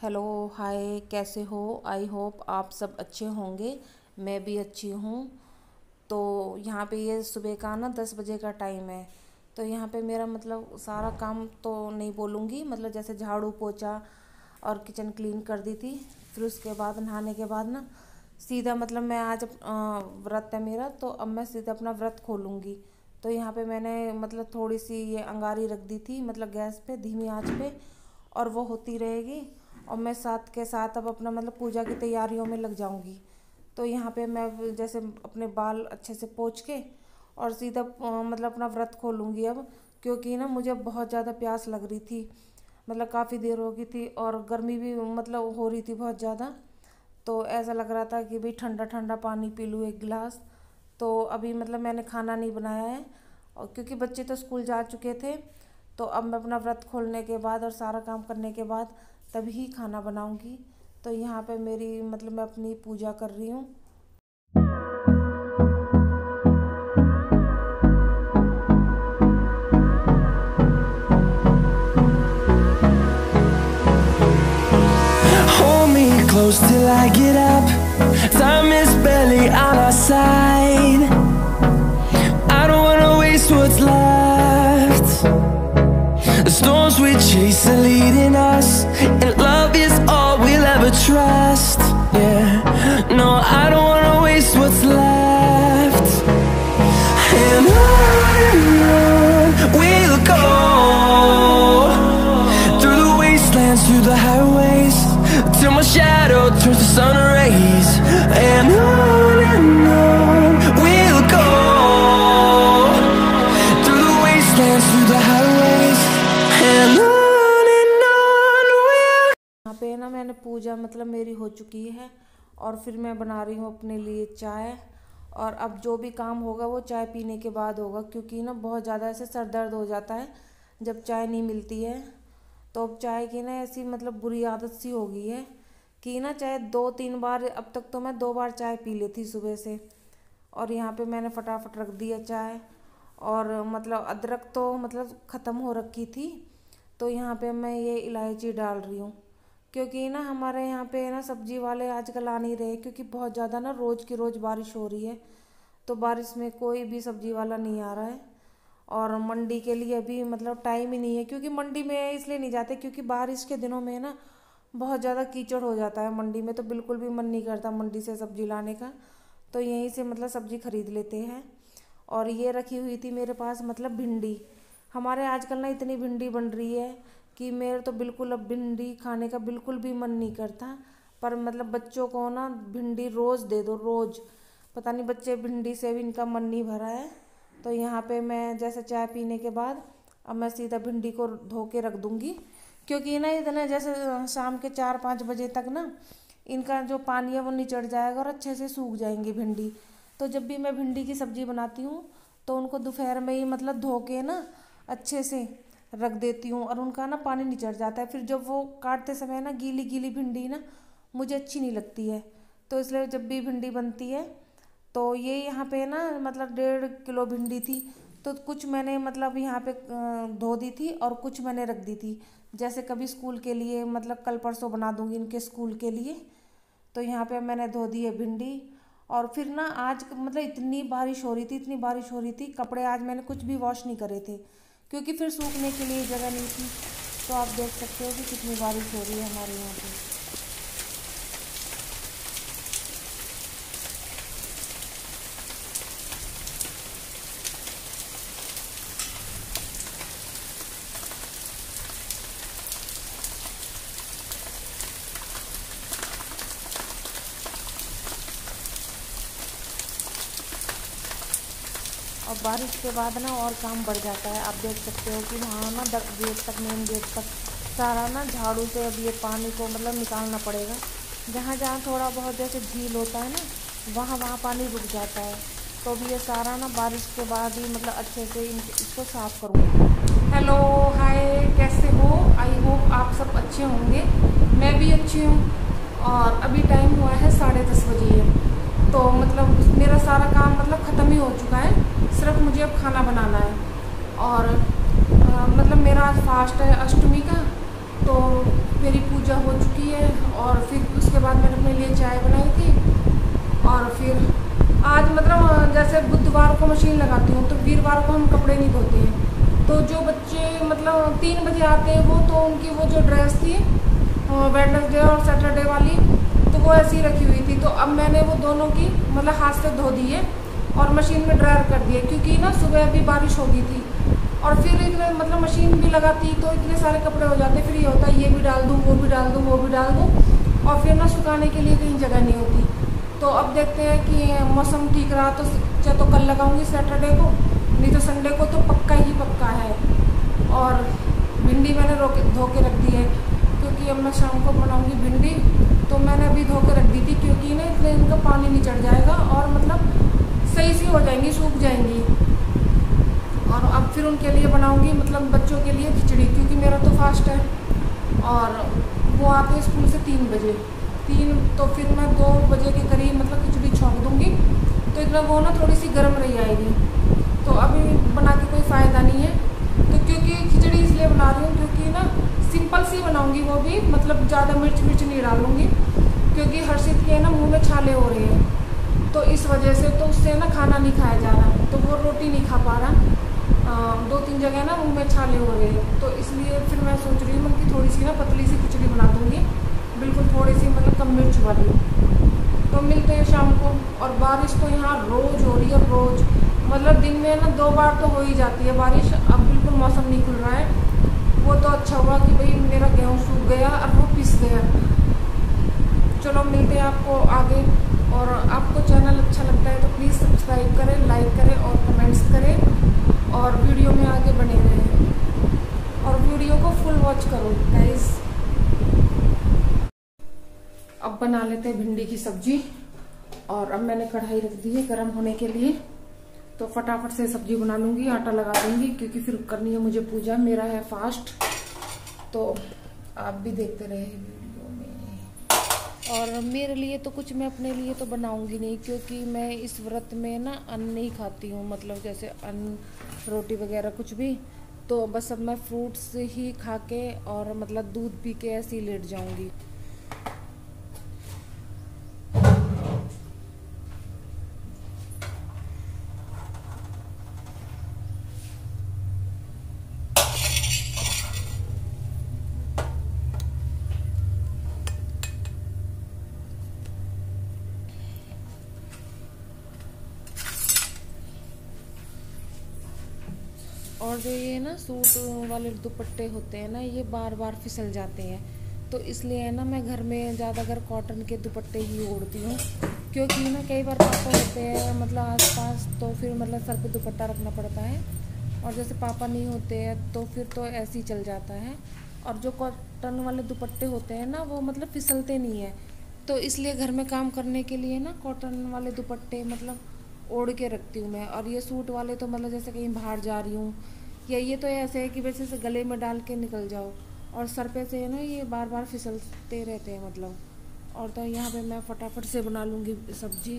Hello hi, कैसे हो? I hope आप सब अच्छे होंगे। मैं भी अच्छी हूँ। तो यहाँ पे ये सुबह का ना 10 बजे का टाइम है। तो यहाँ पे मेरा मतलब सारा काम तो नहीं बोलूँगी, मतलब जैसे झाड़ू पोछा और किचन क्लीन कर दी थी। फिर उसके बाद नहाने के बाद ना सीधा मतलब मैं आज व्रत है मेरा, तो अब मैं सीधा अपना व्रत खोलूँगी। तो यहाँ पे मैंने मतलब थोड़ी सी ये अंगारी रख दी थी, मतलब गैस पे धीमी आंच पे, और वो होती रहेगी। और मैं साथ के साथ अब अपना मतलब पूजा की तैयारियों में लग जाऊंगी। तो यहाँ पे मैं जैसे अपने बाल अच्छे से पोंछ के और सीधा मतलब अपना व्रत खोलूँगी अब, क्योंकि ना मुझे बहुत ज़्यादा प्यास लग रही थी, मतलब काफ़ी देर हो गई थी और गर्मी भी मतलब हो रही थी बहुत ज़्यादा। तो ऐसा लग रहा था कि भाई ठंडा ठंडा पानी पी लूँ एक गिलास। तो अभी मतलब मैंने खाना नहीं बनाया है, और क्योंकि बच्चे तो स्कूल जा चुके थे। तो अब मैं अपना व्रत खोलने के बाद और सारा काम करने के बाद तभी खाना बनाऊंगी। तो यहाँ पे मेरी मतलब मैं अपनी पूजा कर रही हूँ। Hold me close till I get up. Time is barely on our side. I don't wanna waste what's left. The storms we chase are leading us, and love is all we'll ever trust. Yeah, no, I don't wanna waste what's left. And on we'll go, through the wastelands, through the highways, till my shadow turns to sun rays. And on we'll go, through the wastelands, through the highways, and on we'll. यहाँ पे ना मैंने पूजा मतलब मेरी हो चुकी है, और फिर मैं बना रही हूँ अपने लिए चाय। और अब जो भी काम होगा वो चाय पीने के बाद होगा, क्योंकि ना बहुत ज़्यादा ऐसे सर दर्द हो जाता है जब चाय नहीं मिलती है। तो अब चाय की ना ऐसी मतलब बुरी आदत सी हो गई है कि ना चाहे 2-3 बार, अब तक तो मैं 2 बार चाय पी लेती सुबह से। और यहाँ पे मैंने फटाफट रख दिया चाय। और मतलब अदरक तो मतलब ख़त्म हो रखी थी, तो यहाँ पे मैं ये इलायची डाल रही हूँ। क्योंकि ना हमारे यहाँ पे ना सब्जी वाले आजकल आ नहीं रहे, क्योंकि बहुत ज़्यादा ना रोज़ की रोज़ बारिश हो रही है। तो बारिश में कोई भी सब्जी वाला नहीं आ रहा है। और मंडी के लिए अभी मतलब टाइम ही नहीं है, क्योंकि मंडी में इसलिए नहीं जाते क्योंकि बारिश के दिनों में ना बहुत ज़्यादा कीचड़ हो जाता है मंडी में। तो बिल्कुल भी मन नहीं करता मंडी से सब्जी लाने का, तो यहीं से मतलब सब्जी खरीद लेते हैं। और ये रखी हुई थी मेरे पास मतलब भिंडी। हमारे आजकल ना इतनी भिंडी बन रही है कि मेरे तो बिल्कुल अब भिंडी खाने का बिल्कुल भी मन नहीं करता। पर मतलब बच्चों को ना भिंडी रोज़ दे दो, रोज़। पता नहीं बच्चे भिंडी से भी इनका मन नहीं भरा है। तो यहाँ पे मैं जैसे चाय पीने के बाद अब मैं सीधा भिंडी को धो के रख दूँगी, क्योंकि ना इतना जैसे शाम के 4-5 बजे तक ना इनका जो पानी है वो निचड़ जाएगा और अच्छे से सूख जाएंगी भिंडी। तो जब भी मैं भिंडी की सब्ज़ी बनाती हूँ तो उनको दोपहर में ही मतलब धो के ना अच्छे से रख देती हूँ, और उनका ना पानी निचड़ जाता है। फिर जब वो काटते समय ना गीली गीली भिंडी ना मुझे अच्छी नहीं लगती है। तो इसलिए जब भी भिंडी बनती है, तो ये यहाँ पे ना मतलब 1.5 किलो भिंडी थी। तो कुछ मैंने मतलब यहाँ पे धो दी थी और कुछ मैंने रख दी थी, जैसे कभी स्कूल के लिए मतलब कल परसों बना दूँगी इनके स्कूल के लिए। तो यहाँ पे मैंने धो दी है भिंडी। और फिर ना आज मतलब इतनी बारिश हो रही थी, इतनी बारिश हो रही थी, कपड़े आज मैंने कुछ भी वॉश नहीं करे थे, क्योंकि फिर सूखने के लिए जगह नहीं थी। तो आप देख सकते हो कि कितनी बारिश हो रही है हमारे यहाँ पे। और बारिश के बाद ना और काम बढ़ जाता है। आप देख सकते हो कि वहाँ ना गेट तक, मेन गेट तक सारा ना झाड़ू से अब ये पानी को मतलब निकालना पड़ेगा। जहाँ जहाँ थोड़ा बहुत जैसे झील होता है ना, वहाँ वहाँ पानी रुक जाता है। तो अब ये सारा ना बारिश के बाद ही मतलब अच्छे से इसको साफ़ करूँगी। हेलो हाय, कैसे हो? आई होप आप सब अच्छे होंगे। मैं भी अच्छी हूँ। और अभी टाइम हुआ है 10:30 बजे है। तो मतलब मेरा सारा काम मतलब ख़त्म ही हो चुका है, सिर्फ मुझे अब खाना बनाना है। और मतलब मेरा आज फास्ट है अष्टमी का, तो मेरी पूजा हो चुकी है को मशीन लगाती हूँ, तो वीरवार को हम कपड़े नहीं धोते हैं। तो जो बच्चे मतलब 3 बजे आते हैं वो, तो उनकी वो जो ड्रेस थी वेडनेसडे और सैटरडे वाली, तो वो ऐसी रखी हुई थी। तो अब मैंने वो दोनों की मतलब हाथ से धो दी है और मशीन में ड्रायर कर दिए, क्योंकि ना सुबह अभी बारिश हो गई थी और फिर इतने मतलब मशीन भी लगाती तो इतने सारे कपड़े हो जाते, फिर ये होता है ये भी डाल दूँ, वो भी डाल दूँ, वो भी डाल दूँ, और फिर ना सुखाने के लिए कहीं जगह नहीं होती। तो अब देखते हैं कि मौसम ठीक रहा तो चाहे तो कल लगाऊंगी सैटरडे को, नहीं तो संडे को तो पक्का ही पक्का है। और भिंडी मैंने धो के रख दी है, क्योंकि अब मैं शाम को बनाऊंगी भिंडी, तो मैंने अभी धो के रख दी थी, क्योंकि ना इसलिए इनका पानी नहीं चढ़ जाएगा और मतलब सही सी हो जाएंगी, सूख जाएंगी। और अब फिर उनके लिए बनाऊंगी मतलब बच्चों के लिए खिचड़ी, क्योंकि मेरा तो फास्ट है और वो आते हैं स्कूल से 3 बजे, तो फिर मैं 2 बजे के करीब मतलब खिचड़ी छोंक दूंगी, तो इतना वो ना थोड़ी सी गर्म रही आएगी। तो अभी बना के कोई फ़ायदा नहीं है, तो क्योंकि खिचड़ी इसलिए बना रही हूँ क्योंकि ना सिंपल सी बनाऊंगी, वो भी मतलब ज़्यादा मिर्च नहीं डालूंगी, क्योंकि हर्षित के ना मुँह में छाले हो रहे हैं, तो इस वजह से तो उससे ना खाना नहीं खाया जा रहा, तो वो रोटी नहीं खा पा रहा, 2-3 जगह ना मुँह में छाले हो रहे हैं। तो इसलिए फिर मैं सोच रही हूँ कि थोड़ी सी ना पतली सी खिचड़ी बना दूँगी, बिल्कुल थोड़ी सी मतलब कम मिर्च वाली। तो मिलते हैं शाम को। और बारिश तो यहाँ रोज़ हो रही है, रोज़ मतलब दिन में ना 2 बार तो हो ही जाती है बारिश। अब बिल्कुल मौसम नहीं खुल रहा है, वो तो अच्छा हुआ कि भाई मेरा गेहूँ सूख गया और वो पिस गया। चलो मिलते हैं आपको आगे, और आपको चैनल अच्छा लगता है तो प्लीज़ सब्सक्राइब करें, लाइक करें और कमेंट्स करें, और वीडियो में आगे बने रहें और वीडियो को फुल वॉच करो गाइस। अब बना लेते हैं भिंडी की सब्जी, और अब मैंने कढ़ाई रख दी है गर्म होने के लिए, तो फटाफट से सब्जी बना लूंगी, आटा लगा दूंगी, क्योंकि फिर करनी है मुझे पूजा, मेरा है फास्ट। तो आप भी देखते रहे वीडियो में। और मेरे लिए तो कुछ मैं अपने लिए तो बनाऊंगी नहीं, क्योंकि मैं इस व्रत में ना अन्न नहीं खाती हूँ, मतलब जैसे अन्न रोटी वगैरह कुछ भी, तो बस अब मैं फ्रूट्स ही खा के और मतलब दूध पी के ऐसे ही लेट जाऊंगी। और जो ये ना सूट वाले दुपट्टे होते हैं ना, ये बार बार फिसल जाते हैं, तो इसलिए है ना मैं घर में ज़्यादातर कॉटन के दुपट्टे ही ओढ़ती हूँ, क्योंकि ना कई बार पापा होते हैं मतलब आसपास, तो फिर मतलब सर पे दुपट्टा रखना पड़ता है, और जैसे पापा नहीं होते हैं तो फिर तो ऐसे ही चल जाता है। और जो कॉटन वाले दुपट्टे होते हैं ना वो मतलब फिसलते नहीं है, तो इसलिए घर में काम करने के लिए ना कॉटन वाले दुपट्टे मतलब ओढ़ के रखती हूँ मैं। और ये सूट वाले तो मतलब जैसे कहीं बाहर जा रही हूँ, या ये तो ऐसे है कि वैसे से गले में डाल के निकल जाओ, और सर पे से है ना ये बार बार फिसलते रहते हैं मतलब। और तो यहाँ पे मैं फटाफट से बना लूँगी सब्जी,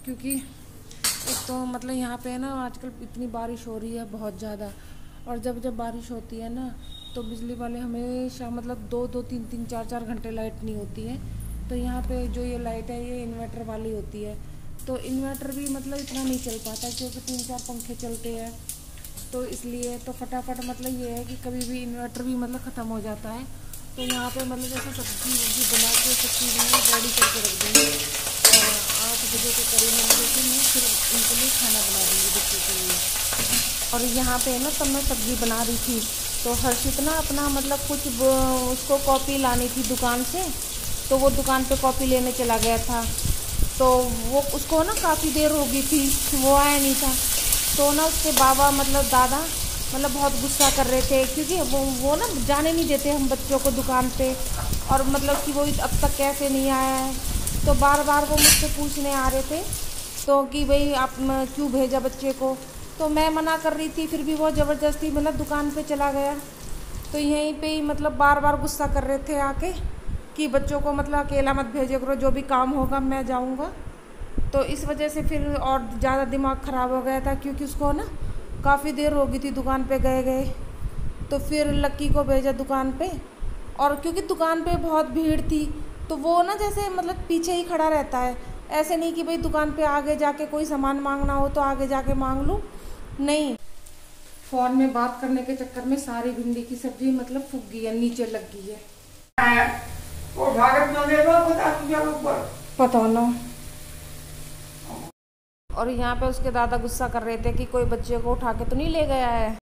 क्योंकि एक तो मतलब यहाँ पे है ना आजकल इतनी बारिश हो रही है बहुत ज़्यादा, और जब बारिश होती है ना तो बिजली वाले हमेशा मतलब 2-2, 3-3, 4-4 घंटे लाइट नहीं होती है। तो यहाँ पे जो ये लाइट है ये इन्वर्टर वाली होती है, तो इन्वर्टर भी मतलब इतना नहीं चल पाता, क्योंकि 3-4 पंखे चलते हैं, तो इसलिए तो फटाफट मतलब ये है कि कभी भी इन्वर्टर भी मतलब ख़त्म हो जाता है। तो यहाँ पे मतलब जैसे सब्जी बना के सब चीज़ रेडी करके रख दूँगी, और 8 बजे के करीब मैं फिर उनके लिए खाना बना दूँगी बच्चों के लिए। और यहाँ पे ना तब मैं सब्ज़ी बना रही थी, तो हर्षित ना अपना मतलब कुछ उसको कॉपी लानी थी दुकान से, तो वो दुकान पे कॉपी लेने चला गया था, तो वो उसको ना काफ़ी देर हो गई थी, वो आया नहीं था। तो ना उसके बाबा मतलब दादा मतलब बहुत गुस्सा कर रहे थे, क्योंकि वो ना जाने नहीं देते हम बच्चों को दुकान पे, और मतलब कि वो अब तक कैसे नहीं आया है, तो बार बार वो मुझसे पूछने आ रहे थे तो कि भाई आप क्यों भेजा बच्चे को। तो मैं मना कर रही थी, फिर भी वो ज़बरदस्ती मतलब दुकान पे चला गया। तो यहीं पे ही मतलब बार बार गुस्सा कर रहे थे आके कि बच्चों को मतलब अकेला मत भेजे करो, जो भी काम होगा मैं जाऊंगा। तो इस वजह से फिर और ज़्यादा दिमाग ख़राब हो गया था, क्योंकि उसको ना काफ़ी देर हो गई थी दुकान पे गए। तो फिर लक्की को भेजा दुकान पे, और क्योंकि दुकान पे बहुत भीड़ थी तो वो ना जैसे मतलब पीछे ही खड़ा रहता है, ऐसे नहीं कि भाई दुकान पे आगे जाके कोई सामान मांगना हो तो आगे जाके मांग लूँ, नहीं। फोन में बात करने के चक्कर में सारी भिंडी की सब्जी मतलब फूक गई है, नीचे लग गई है। वो भागत न ले लो, पता ना। और यहाँ पे उसके दादा गुस्सा कर रहे थे कि कोई बच्चे को उठा के तो नहीं ले गया है।